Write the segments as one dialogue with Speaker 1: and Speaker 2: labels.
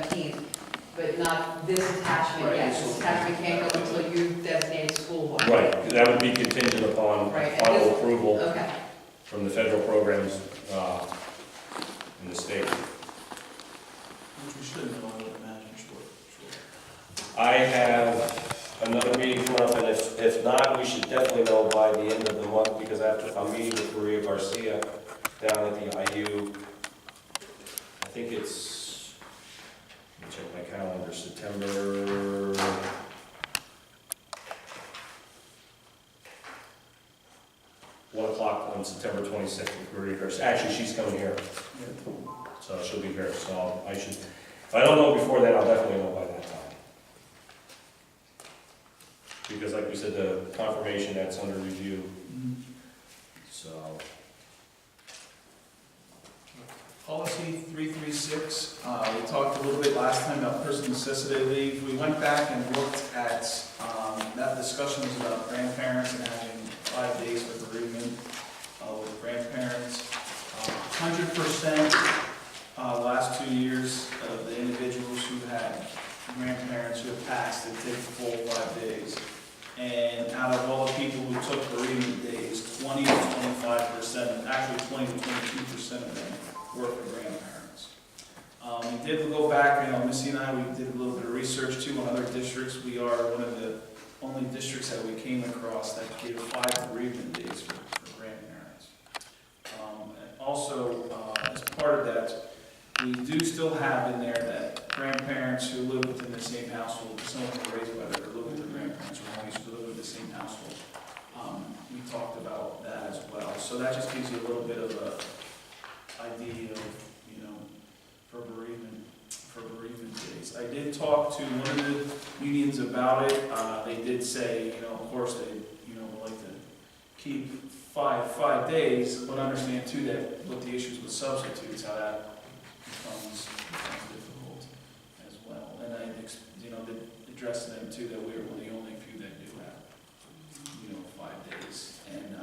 Speaker 1: 17th, but not this attachment yet. This attachment can't go until you designate school one.
Speaker 2: Right, that would be contingent upon
Speaker 1: Right.
Speaker 2: final approval
Speaker 1: Okay.
Speaker 2: from the federal programs in the state.
Speaker 3: Which we should know, I would imagine, sure.
Speaker 4: I have another meeting coming up, and if not, we should definitely know by the end of the month, because after I'm meeting with Maria Garcia down at the IU, I think it's, let me check my calendar, September,
Speaker 2: (1:00) on September 26th with Maria Garcia. Actually, she's coming here, so she'll be here. So I should, if I don't know before then, I'll definitely know by that time. Because like we said, the confirmation that's under review, so.
Speaker 3: Policy 336, we talked a little bit last time about personal necessity leave. We went back and looked at, that discussion was about grandparents and having 5 days for bereavement with grandparents. 100% last 2 years of the individuals who had grandparents who have passed, they take the full 5 days. And out of all the people who took bereavement days, 20 to 25%, actually 20 to 22% of them were for grandparents. We did go back, Missy and I, we did a little bit of research too on other districts. We are one of the only districts that we came across that gave 5 bereavement days for grandparents. And also, as part of that, we do still have in there that grandparents who live within the same household, someone who raised by their live with their grandparents or always live with the same household. We talked about that as well. So that just gives you a little bit of a idea of, for bereavement days. I did talk to one of the unions about it. They did say, of course they, would like to keep five days, but understand too that with the issues with substitutes, how that becomes difficult as well. And I, did address them too that we're one of the only few that do have, 5 days. And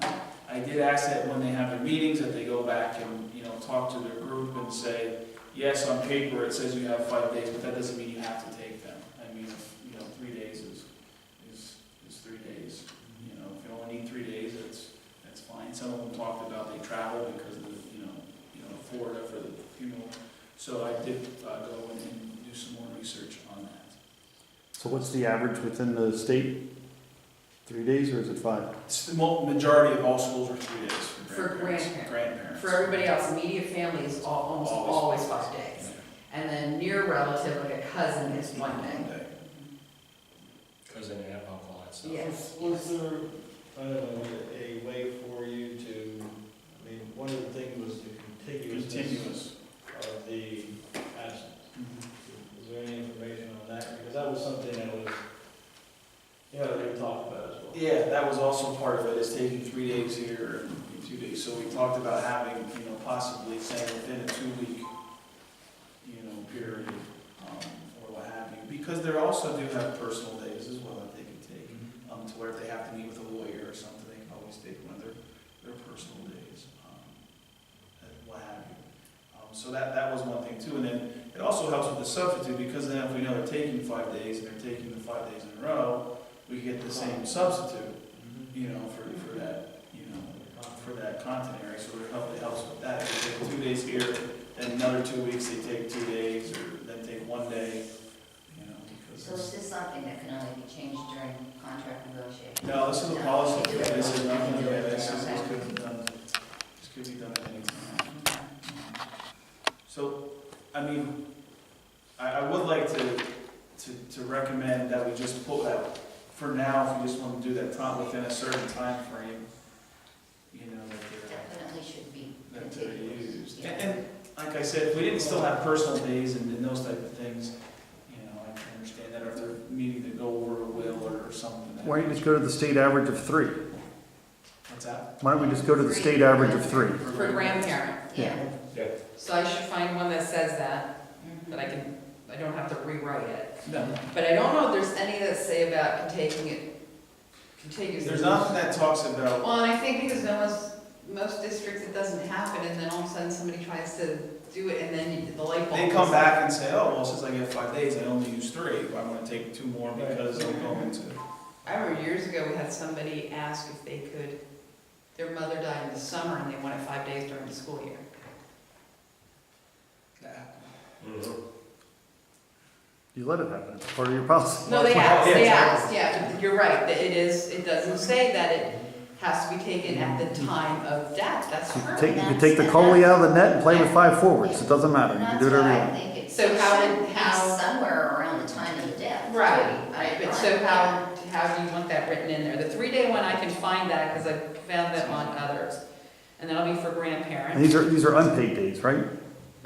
Speaker 3: I did ask that when they have their meetings that they go back and, talk to their group and say, yes, on paper it says you have 5 days, but that doesn't mean you have to take them. I mean, if, 3 days is 3 days. If you only need 3 days, that's fine. Some of them talked about they travel because of the, Florida for the funeral. So I did go in and do some more research on that.
Speaker 5: So what's the average within the state? 3 days or is it 5?
Speaker 3: It's the majority of all schools are 3 days
Speaker 1: For
Speaker 3: grandparents.
Speaker 1: For everybody else, immediate family is almost always 5 days. And then near relative, like a cousin, is 1 day.
Speaker 2: Cousin and alcohol and stuff.
Speaker 1: Yes.
Speaker 6: Was there, a way for you to, one of the things was the contiguousness of the absence. Is there any information on that? Because that was something that was, they talked about as well.
Speaker 3: Yeah, that was also part of it, is taking 3 days here and 2 days. So we talked about having, possibly saying within a 2-week, period, or what have you. Because they also do have personal days as well that they can take, to where if they have to meet with a lawyer or something, they can always take one of their personal days, and what have you. So that was one thing too. And then it also helps with the substitute, because then if we know they're taking 5 days and they're taking the 5 days in a row, we get the same substitute, for that, for that content area. So it helps with that. If they take 2 days here, then another 2 weeks they take 2 days, or then take 1 day, because.
Speaker 7: So is this something that can only be changed during contract negotiations?
Speaker 3: No, this is a policy.
Speaker 7: No,
Speaker 3: This is nothing,
Speaker 7: you do it.
Speaker 3: this
Speaker 7: Okay.
Speaker 3: could be done. This could be done at any time. So, I would like to recommend that we just put that, for now, if you just want to do that time within a certain time frame,
Speaker 7: Definitely should be
Speaker 3: that they're
Speaker 7: continuous.
Speaker 3: used.
Speaker 7: Yeah.
Speaker 3: And like I said, if we didn't still have personal days and those type of things, I can understand that, or if they're needing to go over a will or something.
Speaker 5: Why don't you just go to the state average of 3?
Speaker 3: What's that?
Speaker 5: Why don't we just go to the state average of 3?
Speaker 1: For grandparent.
Speaker 7: Yeah.
Speaker 1: So I should find one that says that, that I don't have to rewrite it.
Speaker 3: No.
Speaker 1: But I don't know if there's any that say about taking it contiguous.
Speaker 3: There's nothing that talks about.
Speaker 1: Well, and I think because no one's most districts, it doesn't happen, and then all of a sudden somebody tries to do it, and then the light bulb.
Speaker 3: They come back and say, oh, well, since I get 5 days, I only use 3, I wanna take 2 more because I'm going to.
Speaker 1: I remember years ago, we had somebody ask if they could, their mother died in the summer, and they wanted 5 days during the school year.
Speaker 4: Mhm.
Speaker 5: You let it happen, it's part of your policy.
Speaker 1: No, they
Speaker 3: Yeah,
Speaker 1: asked, they
Speaker 3: exactly.
Speaker 1: asked, yeah, you're right, that it doesn't say that it has to be taken at the time of death, that's
Speaker 5: You
Speaker 1: correct.
Speaker 5: can take the Coley out of the net and play with 5 forwards, it doesn't matter, you can do whatever you want.
Speaker 7: And that's why I think it
Speaker 1: So how
Speaker 7: should
Speaker 1: did-
Speaker 7: be
Speaker 1: how-
Speaker 7: somewhere around the time of the death.
Speaker 1: Right,
Speaker 7: too.
Speaker 1: right, but so how do you want that written in there? The 3-day one, I can find that, because I found that on others, and that'll be for
Speaker 5: And
Speaker 1: grandparents.
Speaker 5: these are unpaid days, right?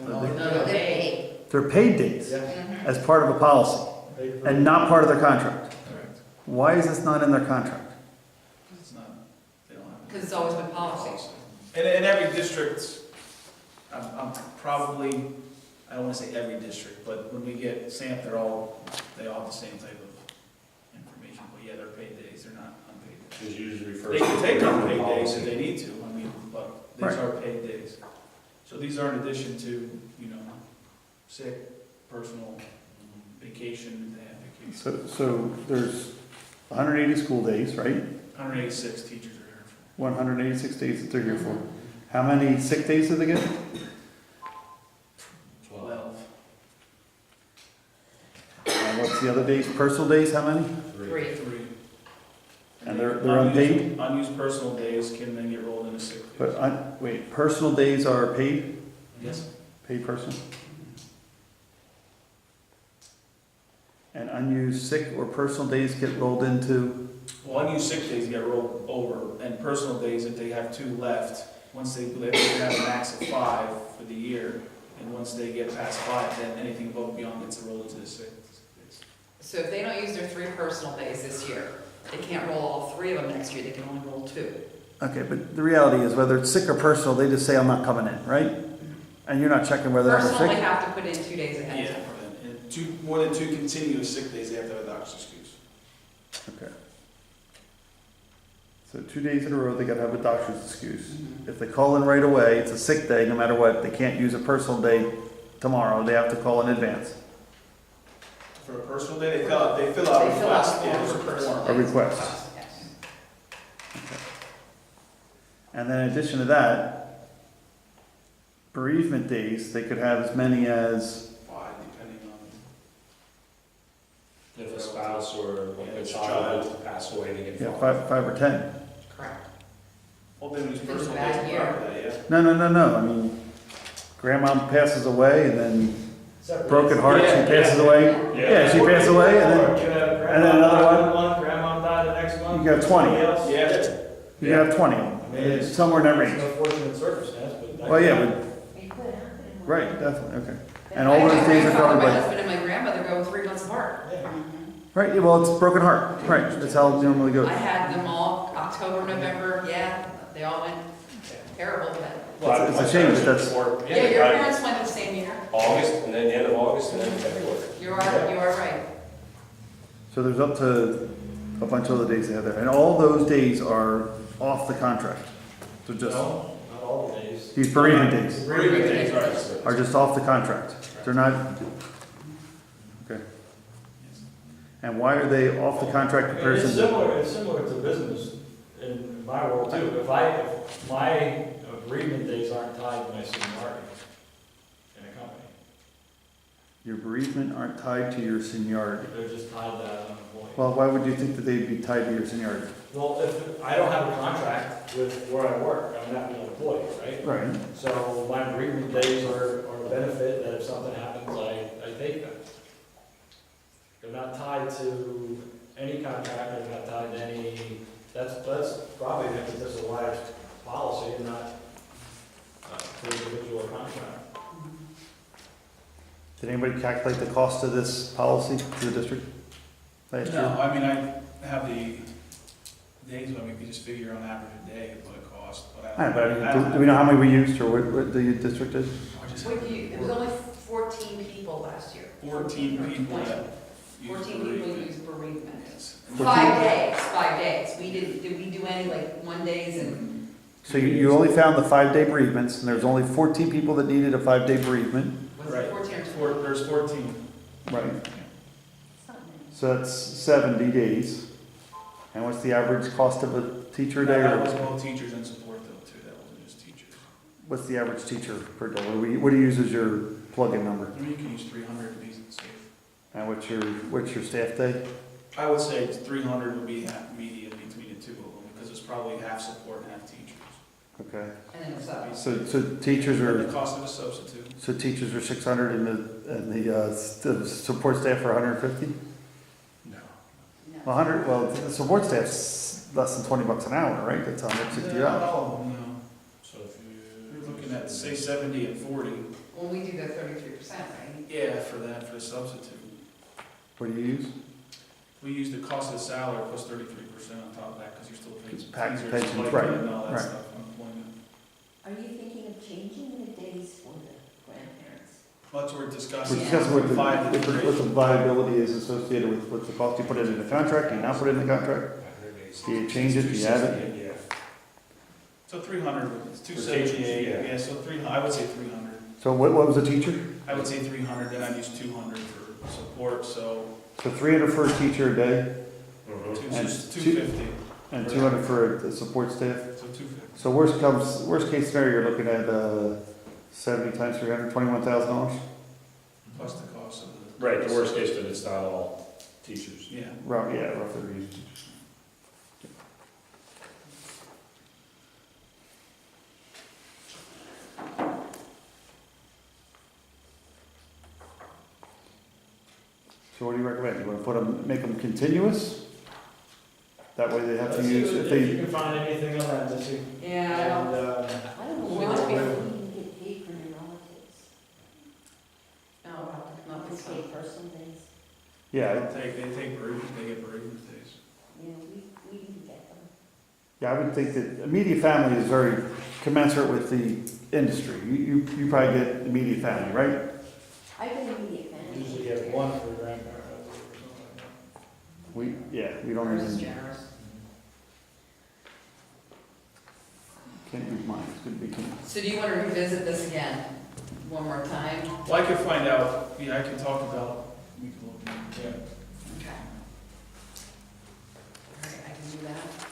Speaker 1: No,
Speaker 7: They're
Speaker 1: they,
Speaker 7: paid.
Speaker 5: They're paid days
Speaker 6: Yeah.
Speaker 1: mhm.
Speaker 5: as part of a policy and not part of their contract.
Speaker 3: Correct.
Speaker 5: Why is this not in their contract?
Speaker 3: It's not, they don't have.
Speaker 1: Because it's always been policy.
Speaker 3: And in every district, I'm probably, I don't wanna say every district, but when we get SAMP, they all have the same type of information, but yeah, they're paid days, they're not unpaid days.
Speaker 4: Which usually refers
Speaker 3: They
Speaker 4: to.
Speaker 3: can take unpaid days
Speaker 4: policy.
Speaker 3: if they need to, I mean, but these
Speaker 5: Right.
Speaker 3: are paid days. So these are in addition to, you know, sick, personal, vacation, they have vacation.
Speaker 5: So there's 180 school days, right?
Speaker 3: 186 teachers are here for.
Speaker 5: 186 days that they're here for. How many sick days do they get?
Speaker 3: 12.
Speaker 5: And what's the other days? Personal days, how many?
Speaker 1: 3.
Speaker 3: 3.
Speaker 5: And they're unpaid?
Speaker 3: Unused personal days can then get rolled into sick days.
Speaker 5: But, wait, personal days are paid?
Speaker 3: Yes.
Speaker 5: Paid personal? And unused sick or personal days get rolled into?
Speaker 3: Well, unused sick days get rolled over, and personal days, if they have 2 left, once they have a max of 5 for the year, and once they get past 5, then anything above and beyond gets rolled into the sick days.
Speaker 1: So if they don't use their 3 personal days this year, they can't roll all 3 of them next year, they can only roll 2.
Speaker 5: Okay, but the reality is whether it's sick or personal, they just say, I'm not coming in, right? And you're not checking whether they're
Speaker 1: Personal, they
Speaker 5: sick?
Speaker 1: have to put in 2 days ahead of
Speaker 3: Yeah,
Speaker 1: time.
Speaker 3: and more than 2 continuous sick days, they have to have a doctor's excuse.
Speaker 5: Okay. So 2 days in a row, they gotta have a doctor's excuse.
Speaker 1: Mhm.
Speaker 5: If they call in right away, it's a sick day, no matter what, they can't use a personal day tomorrow, they have to call in advance.
Speaker 3: For a personal day, they fill out a
Speaker 1: They fill
Speaker 3: request.
Speaker 1: out
Speaker 3: Yeah,
Speaker 1: forms
Speaker 3: there's
Speaker 1: for
Speaker 3: a
Speaker 1: personal
Speaker 3: form.
Speaker 5: A
Speaker 1: days.
Speaker 5: request.
Speaker 1: Yes.
Speaker 5: And then in addition to that, bereavement days, they could have as many as,
Speaker 3: 5, depending on.
Speaker 2: If a spouse or like
Speaker 3: Yeah,
Speaker 2: a
Speaker 3: it's a
Speaker 2: child pass away, they get
Speaker 5: yeah,
Speaker 2: 5.
Speaker 5: 5 or 10.
Speaker 1: Correct.
Speaker 3: Well, then use
Speaker 1: It's a
Speaker 3: personal
Speaker 1: bad
Speaker 3: days
Speaker 1: year.
Speaker 3: for that, yeah.
Speaker 5: No, I mean, grandma passes away and then broken heart, she passes away. Yeah, she passes away and then another one.
Speaker 6: Grandma died the next month.
Speaker 5: You got 20.
Speaker 6: somebody else.
Speaker 3: Yeah.
Speaker 5: You have 20,
Speaker 6: I mean, it's
Speaker 5: somewhere in that
Speaker 6: it's
Speaker 5: range.
Speaker 6: an unfortunate circumstance, but.
Speaker 5: Well, yeah,
Speaker 7: You could happen.
Speaker 5: right, definitely, okay. And
Speaker 1: My
Speaker 5: all those days are
Speaker 1: grandfather,
Speaker 5: covered
Speaker 1: my
Speaker 5: by,
Speaker 1: husband and my grandmother go 3 months apart.
Speaker 6: Yeah.
Speaker 5: right, yeah, well, it's broken heart, right, that's how it normally goes.
Speaker 1: I had them all, October, November, yeah, they all went terrible, but.
Speaker 5: Well, it's a shame, but that's-
Speaker 1: Yeah, your parents went the same year.
Speaker 2: August, and then the end of August, and then February.
Speaker 1: You are right.
Speaker 5: So there's up to a bunch of other days they have there, and all those days are off the contract. They're just,
Speaker 6: No, not all the days.
Speaker 5: these bereavement days
Speaker 3: Bereavement days, right.
Speaker 5: are just off the contract. They're not, okay. And why are they off the contract
Speaker 6: I mean,
Speaker 5: comparison
Speaker 6: it's
Speaker 5: to?
Speaker 6: similar to business in my world too. If my bereavement days aren't tied to my seniority in a company,
Speaker 5: Your bereavement aren't tied to your seniority.
Speaker 6: they're just tied to that employee.
Speaker 5: Well, why would you think that they'd be tied to your seniority?
Speaker 6: Well, if I don't have a contract with where I work, I'm not an employee, right?
Speaker 5: Right.
Speaker 6: So my bereavement days are a benefit that if something happens, I take them. They're not tied to any contract, they're not tied to any, that's probably the impetus of why it's policy and not to individual contract.
Speaker 5: Did anybody calculate the cost of this policy to the district last
Speaker 3: No,
Speaker 5: year?
Speaker 3: I mean, I have the days, but we could just figure on average a day what it costs, but I
Speaker 5: I
Speaker 3: don't.
Speaker 5: don't know, but do we know how many we used or what the district is?
Speaker 3: I just
Speaker 1: What
Speaker 3: have
Speaker 1: it was only 14 people last year.
Speaker 3: 14 people that use
Speaker 1: 14 people
Speaker 3: bereavement.
Speaker 1: used bereavement.
Speaker 3: Yes.
Speaker 1: 5 days, 5 days. Did we do any like 1 days and
Speaker 5: So you only found the 5-day bereavements, and there's only 14 people that needed a 5-day bereavement,
Speaker 1: Was
Speaker 3: Right.
Speaker 1: it 14 or 20?
Speaker 3: There's 14.
Speaker 5: right?
Speaker 7: It's not many.
Speaker 5: So that's 70 days. And what's the average cost of a teacher a day?
Speaker 3: That
Speaker 5: Or
Speaker 3: was both teachers and support though, too, that wasn't just teachers.
Speaker 5: what's the average teacher per day? What do you use as your plug-in number?
Speaker 3: I mean, you can use 300 to be safe.
Speaker 5: And what's your staff day?
Speaker 3: I would say 300 would be half median between the two of them, because it's probably half support and half teachers.
Speaker 5: Okay.
Speaker 1: And then it's up.
Speaker 5: So teachers
Speaker 3: And
Speaker 5: are,
Speaker 3: the cost of a substitute.
Speaker 5: so teachers are 600 and the support staff are 150?
Speaker 2: No.
Speaker 7: No.
Speaker 5: 100, well, the support staff's less than $20 an hour, right? That's $160.
Speaker 3: Not all of them, no.
Speaker 2: So if you.
Speaker 3: You're looking at, say, 70 and 40.
Speaker 1: When we do the 33%, right?
Speaker 3: Yeah, for the substitute.
Speaker 5: What do you use?
Speaker 3: We use the cost of the salary plus 33% on top of that, because you're still paying
Speaker 5: It's packed
Speaker 3: teachers,
Speaker 5: pensions,
Speaker 3: like,
Speaker 5: right,
Speaker 3: and all that
Speaker 5: right.
Speaker 3: stuff, unemployment.
Speaker 8: Are you thinking of changing the days for the grandparents?
Speaker 3: Well, that's what we're
Speaker 5: We're
Speaker 3: discussing.
Speaker 5: discussing what
Speaker 3: Five to three.
Speaker 5: the viability is associated with what's the cost. You put it in the contract, do you not put it in the contract?
Speaker 2: 100 days.
Speaker 5: Do you change it, do you add it?
Speaker 2: Yeah.
Speaker 3: So 300, it's
Speaker 2: teachers,
Speaker 3: 278,
Speaker 2: yeah.
Speaker 3: yeah, so 300, I would say 300.
Speaker 5: So what was a teacher?
Speaker 3: I would say 300, then I'd use 200 for support, so
Speaker 5: So 300 for a teacher a day
Speaker 2: Mhm.
Speaker 5: And
Speaker 3: 250,
Speaker 5: and 200 for the support staff?
Speaker 3: so 250.
Speaker 5: So worst case scenario, you're looking at 70 times 300, $21,000?
Speaker 3: Plus the cost of the.
Speaker 2: Right, the worst case, but it's not all teachers.
Speaker 3: Yeah.
Speaker 5: Yeah, roughly. So what do you recommend? You want to put them, make them continuous? That way they have to
Speaker 6: Let's
Speaker 5: use,
Speaker 6: see
Speaker 5: if
Speaker 6: if
Speaker 5: they,
Speaker 6: you can find anything on that, Missy.
Speaker 1: Yeah, I
Speaker 6: And,
Speaker 1: don't,
Speaker 8: I don't know
Speaker 1: We
Speaker 8: why
Speaker 1: want to be-
Speaker 8: we even get paid for your relatives.
Speaker 1: no, not
Speaker 8: We
Speaker 1: this
Speaker 8: pay
Speaker 1: one.
Speaker 8: personal days.
Speaker 5: yeah,
Speaker 3: They take bereavement, they get bereavement days.
Speaker 8: You know, we even get them.
Speaker 5: yeah, I would think that immediate family is very commensurate with the industry. You probably get immediate family, right?
Speaker 8: I get immediate family.
Speaker 6: Usually get one for grandparents or something like that.
Speaker 5: We don't
Speaker 1: Ours is
Speaker 5: even,
Speaker 1: generous.
Speaker 5: can't use mine, it's gonna be,
Speaker 1: So do you want to revisit this again, one more time?
Speaker 3: Well, I could find out, yeah, I can talk about, we can look into it.
Speaker 6: Yeah.
Speaker 1: Okay. All right, I can do that.